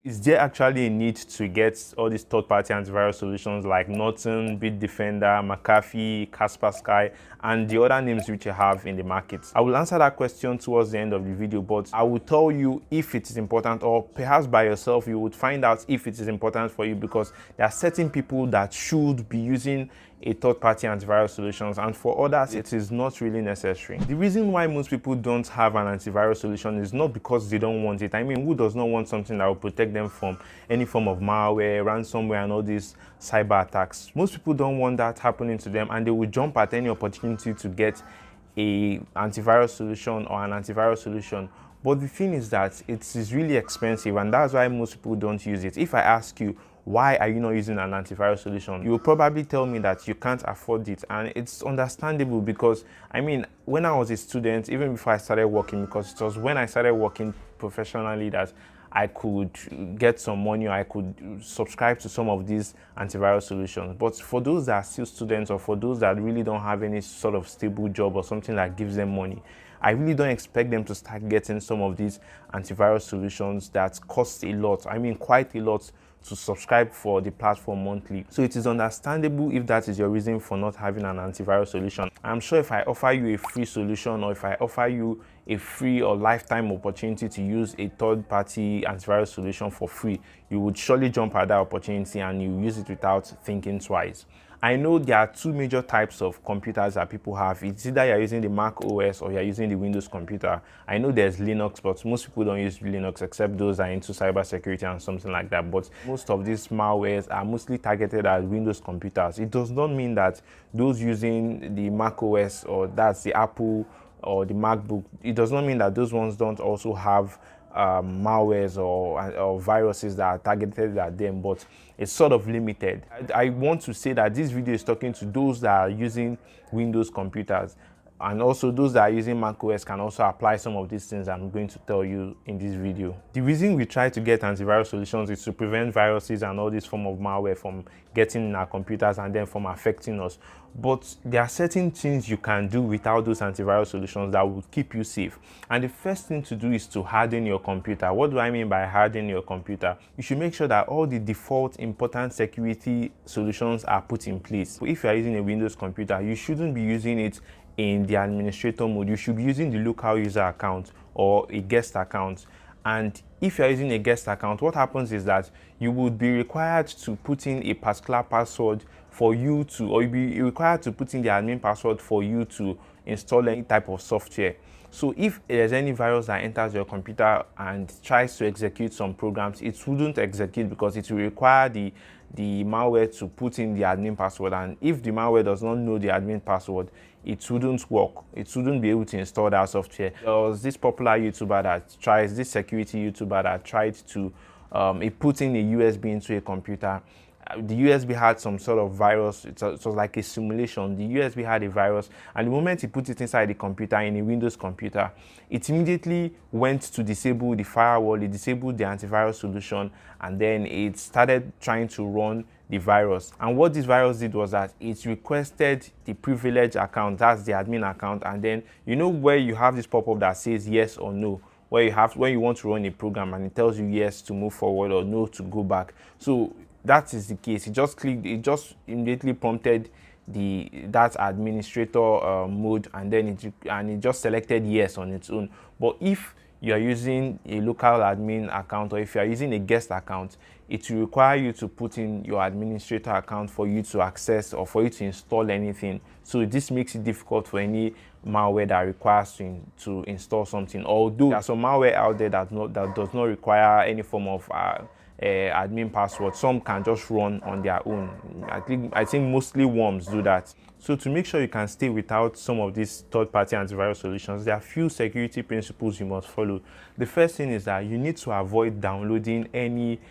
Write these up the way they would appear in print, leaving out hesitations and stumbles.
Is there actually a need to get all these third-party antivirus solutions like Norton, Bitdefender, McAfee, Kaspersky, and the other names which you have in the market? I will answer that question towards the end of the video, but I will tell you if it is important, or perhaps by yourself you would find out if it is important for you, because there are certain people that should be using a third-party antivirus solutions, and for others it is not really necessary. The reason why most people don't have an antivirus solution is not because they don't want it. I mean, who does not want something that will protect them from any form of malware, ransomware, and all these cyber attacks? Most people don't want that happening to them, and they will jump at any opportunity to get a antivirus solution or an antivirus solution. But the thing is that it is really expensive, and that's why most people don't use it. If I ask you, why are you not using an antivirus solution, you will probably tell me that you can't afford it. And it's understandable, because I mean, when I was a student, even before I started working, because it was when I started working professionally that I could get some money, or I could subscribe to some of these antivirus solutions. But for those that are still students, or for those that really don't have any sort of stable job or something that gives them money, I really don't expect them to start getting some of these antivirus solutions that cost a lot. I mean, quite a lot to subscribe for the platform monthly. So it is understandable if that is your reason for not having an antivirus solution. I'm sure if I offer you a free solution, or if I offer you a free or lifetime opportunity to use a third-party antivirus solution for free, you would surely jump at that opportunity and you use it without thinking twice. I know there are two major types of computers that people have. It's either you're using the Mac OS or you're using the Windows computer. I know there's Linux, but most people don't use Linux except those that are into cybersecurity and something like that. But most of these malwares are mostly targeted at Windows computers. It does not mean that those using the Mac OS, or that's the Apple or the MacBook, it does not mean that those ones don't also have malwares or viruses that are targeted at them, but it's sort of limited. I want to say that this video is talking to those that are using Windows computers, and also those that are using macOS can also apply some of these things I'm going to tell you in this video. The reason we try to get antivirus solutions is to prevent viruses and all this form of malware from getting in our computers and then from affecting us. But there are certain things you can do without those antivirus solutions that will keep you safe. And the first thing to do is to harden your computer. What do I mean by hardening your computer? You should make sure that all the default important security solutions are put in place. If you are using a Windows computer, you shouldn't be using it in the administrator mode. You should be using the local user account or a guest account. And if you're using a guest account, what happens is that you would be required to put in a particular password for you to, or you'll be required to put in the admin password for you to install any type of software. So if there's any virus that enters your computer and tries to execute some programs, it wouldn't execute because it will require the malware to put in the admin password. And if the malware does not know the admin password, it wouldn't work. It wouldn't be able to install that software. There was this popular YouTuber that tries, this security YouTuber that tried to put in a USB into a computer. The USB had some sort of virus. It was like a simulation. The USB had a virus, and the moment he put it inside the computer, in a Windows computer, it immediately went to disable the firewall, it disabled the antivirus solution, and then it started trying to run the virus. And what this virus did was that it requested the privilege account, that's the admin account, and then you know where you have this pop-up that says yes or no, where you want to run a program and it tells you yes to move forward or no to go back. So that is the case. It just clicked, it just immediately prompted that administrator mode, and then it just selected yes on its own. But if you are using a local admin account, or if you are using a guest account, it will require you to put in your administrator account for you to access or for you to install anything. So this makes it difficult for any malware that requires to install something. Although there are some malware out there that does not require any form of admin password. Some can just run on their own. I think mostly worms do that. So to make sure you can stay without some of these third-party antivirus solutions, there are a few security principles you must follow. The first thing is that you need to avoid downloading any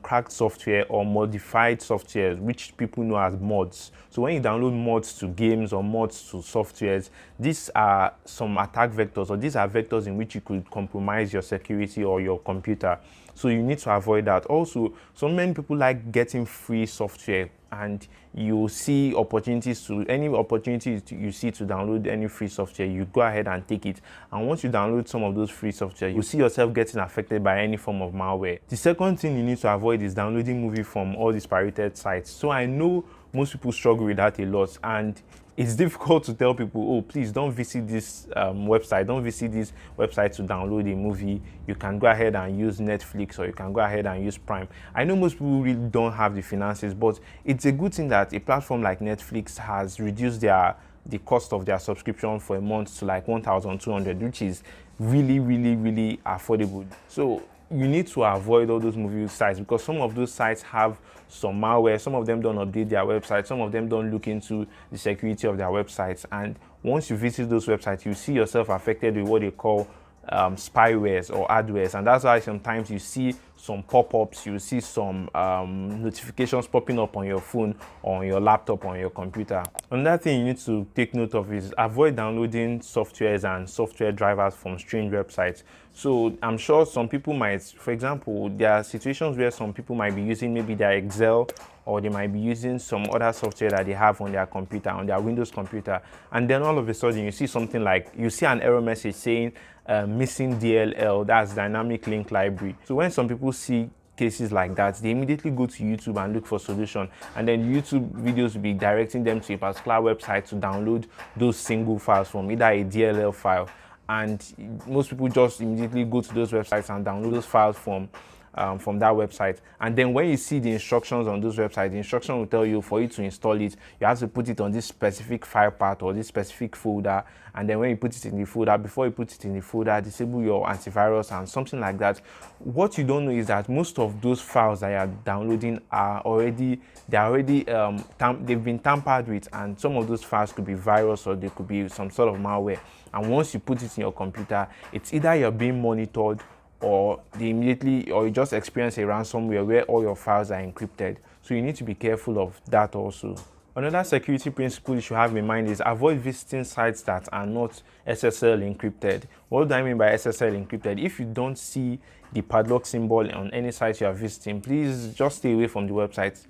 cracked software or modified software, which people know as mods. So when you download mods to games or mods to softwares, these are some attack vectors, or these are vectors in which you could compromise your security or your computer. So you need to avoid that. Also, so many people like getting free software and you see opportunities to any opportunity you see to download any free software, you go ahead and take it. And once you download some of those free software, you see yourself getting affected by any form of malware. The second thing you need to avoid is downloading movie from all these pirated sites. So I know most people struggle with that a lot, and it's difficult to tell people, oh, please don't visit this website, don't visit this website to download a movie. You can go ahead and use Netflix, or you can go ahead and use Prime. I know most people really don't have the finances, but it's a good thing that a platform like Netflix has reduced the cost of their subscription for a month to like 1,200, which is really, really, really affordable. So you need to avoid all those movie sites, because some of those sites have some malware. Some of them don't update their website. Some of them don't look into the security of their websites. And once you visit those websites, you see yourself affected with what they call spywares or adwares. And that's why sometimes you see some pop-ups, you see some notifications popping up on your phone or on your laptop or on your computer. Another thing you need to take note of is avoid downloading softwares and software drivers from strange websites. So I'm sure some people might, for example, there are situations where some people might be using maybe their Excel, or they might be using some other software that they have on their computer, on their Windows computer, and then all of a sudden you see something like, you see an error message saying missing DLL, that's dynamic link library. So when some people see cases like that, they immediately go to YouTube and look for solution, and then YouTube videos will be directing them to a particular website to download those single files from, either a DLL file, and most people just immediately go to those websites and download those files from that website. And then when you see the instructions on those websites, the instruction will tell you for you to install it, you have to put it on this specific file path or this specific folder. And then when you put it in the folder, before you put it in the folder, disable your antivirus and something like that. What you don't know is that most of those files that you are downloading are already, they've been tampered with, and some of those files could be virus, or they could be some sort of malware. And once you put it in your computer, it's either you're being monitored, or you just experience a ransomware where all your files are encrypted. So you need to be careful of that also. Another security principle you should have in mind is avoid visiting sites that are not SSL encrypted. What do I mean by SSL encrypted? If you don't see the padlock symbol on any site you are visiting, please just stay away from the website.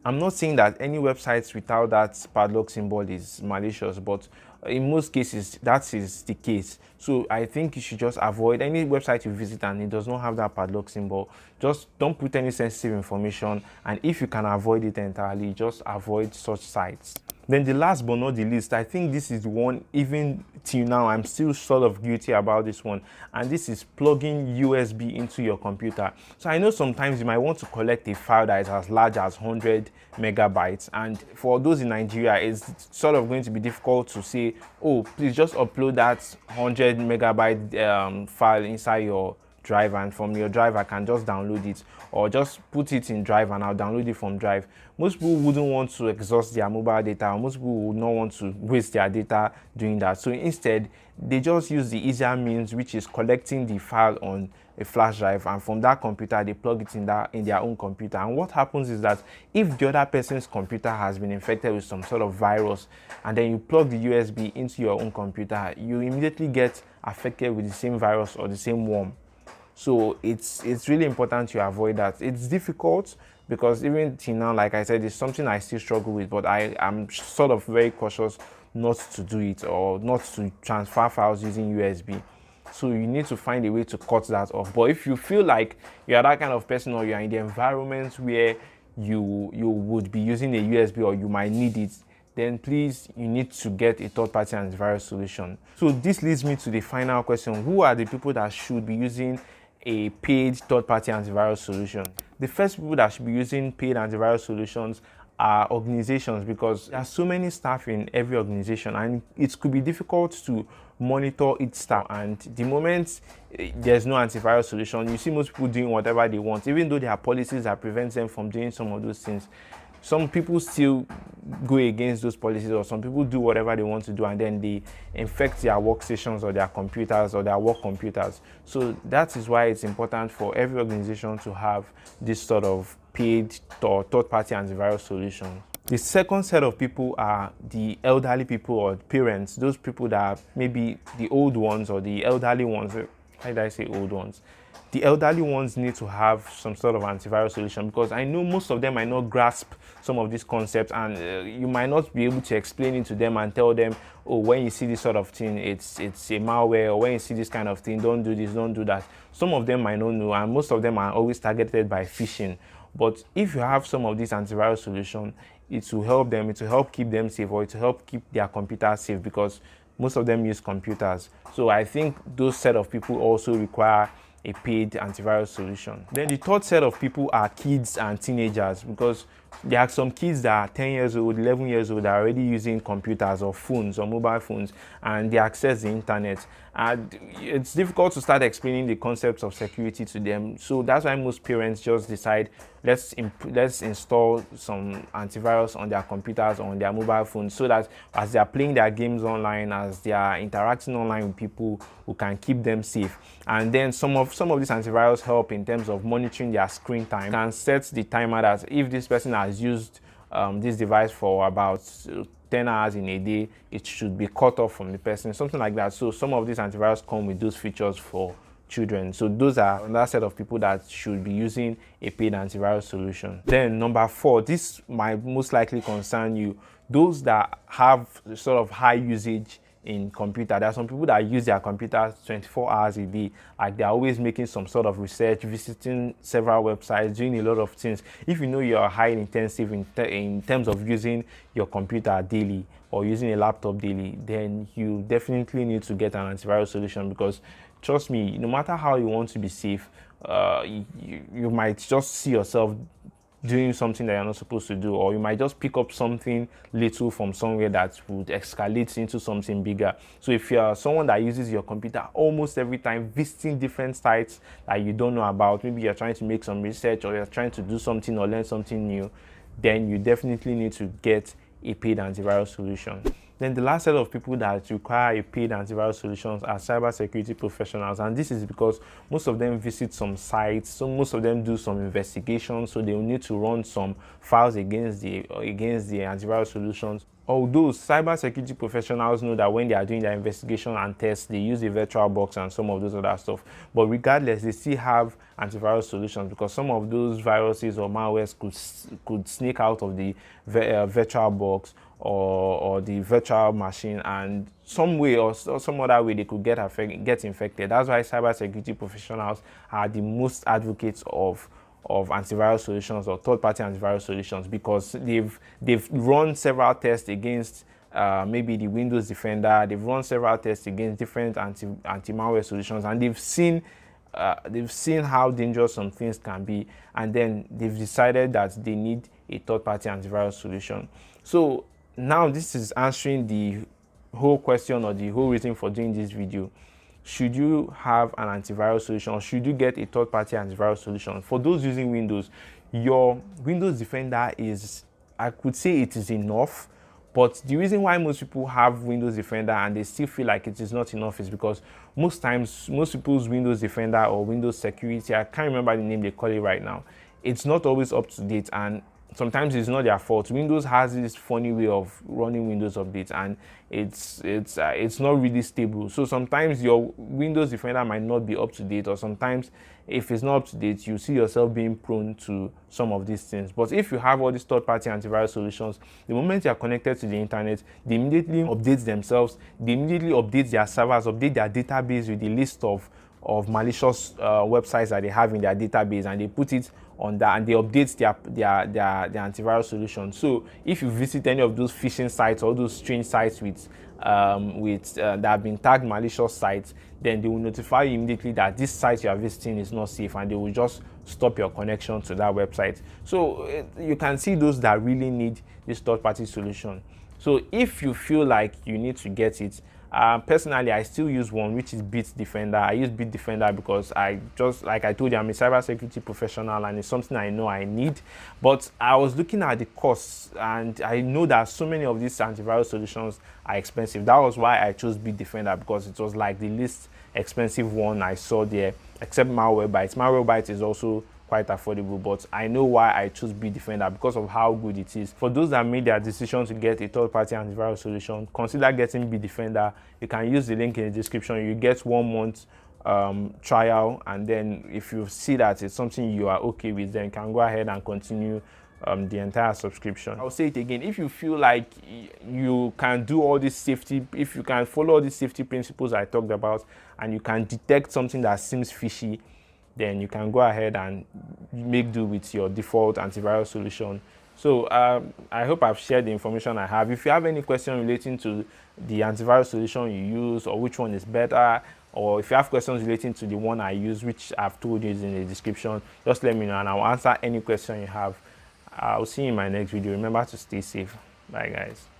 I'm not saying that any websites without that padlock symbol is malicious, but in most cases that is the case. So I think you should just avoid any website you visit and it does not have that padlock symbol. Just don't put any sensitive information, and if you can avoid it entirely, just avoid such sites. Then the last but not the least, I think this is the one, even till now I'm still sort of guilty about this one, and this is plugging USB into your computer. So I know sometimes you might want to collect a file that is as large as 100 megabytes, and for those in Nigeria, it's sort of going to be difficult to say, oh, please just upload that 100 megabyte file inside your drive, and from your drive I can just download it, or just put it in drive and I'll download it from drive. Most people wouldn't want to exhaust their mobile data, or most people would not want to waste their data doing that. So instead, they just use the easier means, which is collecting the file on a flash drive, and from that computer they plug it in their own computer. And what happens is that if the other person's computer has been infected with some sort of virus, and then you plug the USB into your own computer, you immediately get affected with the same virus or the same worm. So it's really important to avoid that. It's difficult because even till now, like I said, it's something I still struggle with, but I'm sort of very cautious not to do it, or not to transfer files using USB. So you need to find a way to cut that off. But if you feel like you are that kind of person, or you are in the environment where you would be using a USB, or you might need it, then please, you need to get a third-party antivirus solution. So this leads me to the final question: who are the people that should be using a paid third-party antivirus solution? The first people that should be using paid antivirus solutions are organizations, because there are so many staff in every organization, and it could be difficult to monitor each staff. And the moment there's no antivirus solution, you see most people doing whatever they want, even though there are policies that prevent them from doing some of those things. Some people still go against those policies, or some people do whatever they want to do, and then they infect their workstations or their computers or their work computers. So that is why it's important for every organization to have this sort of paid or third-party antivirus solution. The second set of people are the elderly people or parents, those people that are maybe the old ones or the elderly ones. Why did I say old ones? the elderly ones need to have some sort of antivirus solution, because I know most of them might not grasp some of these concepts, and you might not be able to explain it to them and tell them, oh, when you see this sort of thing, it's a malware, or when you see this kind of thing, don't do this, don't do that. Some of them might not know, and most of them are always targeted by phishing. But if you have some of these antivirus solution, it will help them, it will help keep them safe, or it will help keep their computers safe, because most of them use computers. So I think those set of people also require a paid antivirus solution. Then the third set of people are kids and teenagers, because there are some kids that are 10 years old, 11 years old, that are already using computers or phones or mobile phones, and they access the internet. And it's difficult to start explaining the concepts of security to them. So that's why most parents just decide, let's install some antivirus on their computers or on their mobile phones, so that as they are playing their games online, as they are interacting online with people, who can keep them safe. And then some of these antivirus help in terms of monitoring their screen time. You can set the timer that if this person has used this device for about 10 hours in a day, it should be cut off from the person, something like that. So some of these antivirus come with those features for children. So those are another set of people that should be using a paid antivirus solution. Then number 4, this might most likely concern you, those that have sort of high usage in computer. There are some people that use their computers 24 hours a day, like they're always making some sort of research, visiting several websites, doing a lot of things. If you know you're high intensive in terms of using your computer daily or using a laptop daily, then you definitely need to get an antivirus solution, because trust me, no matter how you want to be safe, you might just see yourself doing something that you're not supposed to do, or you might just pick up something little from somewhere that would escalate into something bigger. So if you're someone that uses your computer almost every time, visiting different sites that you don't know about, maybe you're trying to make some research, or you're trying to do something or learn something new, then you definitely need to get a paid antivirus solution. Then the last set of people that require a paid antivirus solutions are cybersecurity professionals, and this is because most of them visit some sites, so most of them do some investigations, so they will need to run some files against the antivirus solutions. Although cybersecurity professionals know that when they are doing their investigation and tests, they use a virtual box and some of those other stuff. But regardless, they still have antivirus solutions, because some of those viruses or malwares could sneak out of the virtual box or the virtual machine, and some way or some other way they could get infected. That's why cybersecurity professionals are the most advocates of antivirus solutions or third-party antivirus solutions, because they've run several tests against maybe the Windows Defender. They've run several tests against different anti-malware solutions, and they've seen how dangerous some things can be, and then they've decided that they need a third-party antivirus solution. So now this is answering the whole question, or the whole reason for doing this video. Should you have an antivirus solution, or should you get a third-party antivirus solution? For those using Windows, your Windows Defender is, I could say it is enough, but the reason why most people have Windows Defender and they still feel like it is not enough is because most times, most people's Windows Defender or Windows Security, I can't remember the name they call it right now, it's not always up to date, and sometimes it's not their fault. Windows has this funny way of running Windows updates, and it's not really stable. So sometimes your Windows Defender might not be up to date, or sometimes if it's not up to date, you see yourself being prone to some of these things. But if you have all these third-party antivirus solutions, the moment you are connected to the internet, they immediately update themselves, they immediately update their servers, update their database with the list of malicious websites that they have in their database, and they put it on that, and they update their antivirus solution. So if you visit any of those phishing sites or those strange sites that have been tagged malicious sites, then they will notify you immediately that this site you are visiting is not safe, and they will just stop your connection to that website. So you can see those that really need this third-party solution. So if you feel like you need to get it, personally, I still use one, which is Bitdefender. I use Bitdefender because like I told you, I'm a cybersecurity professional, and it's something I know I need. But I was looking at the costs, and I know that so many of these antivirus solutions are expensive. That was why I chose Bitdefender, because it was like the least expensive one I saw there, except Malwarebytes. Malwarebytes is also quite affordable, but I know why I chose Bitdefender, because of how good it is. For those that made their decision to get a third-party antivirus solution, consider getting Bitdefender. You can use the link in the description. You get 1 month trial, and then if you see that it's something you are okay with, then you can go ahead and continue the entire subscription. I'll say it again: if you feel like you can do all this safety, if you can follow all these safety principles I talked about, and you can detect something that seems fishy, then you can go ahead and make do with your default antivirus solution. So I hope I've shared the information I have. If you have any question relating to the antivirus solution you use, or which one is better, or if you have questions relating to the one I use, which I've told you is in the description, just let me know and I'll answer any question you have. I'll see you in my next video. Remember to stay safe. Bye guys.